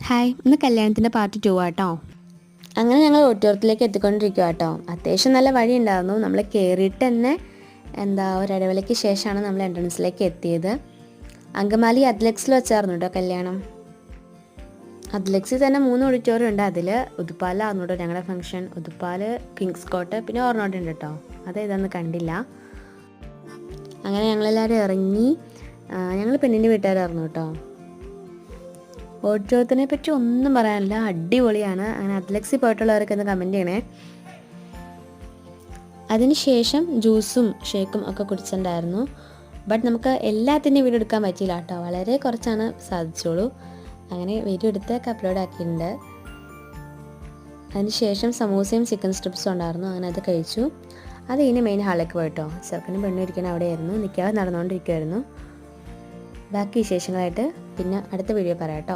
Hi, ഇന്ന് കല്യാണത്തിൻ്റെ part 2 ആട്ടോ. അങ്ങനെ ഞങ്ങൾ ഓഡിറ്റോറിയത്തിലേക്ക് എത്തിക്കൊണ്ടിരിക്കുക കേട്ടോ. അത്യാവശ്യം നല്ല വഴി ഉണ്ടായിരുന്നു. നമ്മൾ കയറിയിട്ട് തന്നെ ഒരിടവേളയ്ക്ക് ശേഷമാണ് നമ്മൾ എൻട്രൻസിലേക്ക് എത്തിയത്. അങ്കമാലി അത്ലക്സിൽ വെച്ചായിരുന്നു കേട്ടോ കല്യാണം. അത്ലക്സിൽ തന്നെ 3 ഓഡിറ്റോറിയം ഉണ്ട്. അതിൽ ഉതുപ്പാലായിരുന്നു കേട്ടോ ഞങ്ങളുടെ ഫംഗ്ഷൻ. ഉതുപ്പാല്, കിങ്സ് കോട്ട്, പിന്നെ ഓർണോട്ട് ഉണ്ട് കേട്ടോ. അത് ഇതൊന്നും കണ്ടില്ല. അങ്ങനെ ഞങ്ങളെല്ലാവരും ഇറങ്ങി. ഞങ്ങൾ പെണ്ണിൻ്റെ വീട്ടുകാരായിരുന്നു കേട്ടോ. ഓഡിറ്റോറിയത്തിനെ പറ്റി ഒന്നും പറയാനില്ല, അടിപൊളിയാണ്. അങ്ങനെ അത്ലക്സിൽ പോയിട്ടുള്ളവരൊക്കെ ഒന്ന് കമൻറ്റ് ചെയ്യണേ. അതിനുശേഷം ജ്യൂസും ഷേക്കും ഒക്കെ കുടിച്ചിട്ടുണ്ടായിരുന്നു. ബട്ട് നമുക്ക് എല്ലാത്തിൻ്റെയും വീഡിയോ എടുക്കാൻ പറ്റിയില്ല കേട്ടോ, വളരെ കുറച്ചാണ് സാധിച്ചോളൂ. അങ്ങനെ വീഡിയോ എടുത്തൊക്കെ അപ്ലോഡ് ആക്കിയിട്ടുണ്ട്. അതിനുശേഷം സമൂസയും ചിക്കൻ സ്ട്രിപ്സും ഉണ്ടായിരുന്നു. അങ്ങനെ അത് കഴിച്ചു. അത് ഇനി മെയിൻ ഹാളിലേക്ക് പോയിട്ടോ. ചെറുക്കനും പെണ്ണും ഇരിക്കണം അവിടെയായിരുന്നു. നിൽക്കാതെ നടന്നുകൊണ്ടിരിക്കുമായിരുന്നു. ബാക്കി വിശേഷങ്ങളായിട്ട് പിന്നെ അടുത്ത വീഡിയോ പറയാം കേട്ടോ.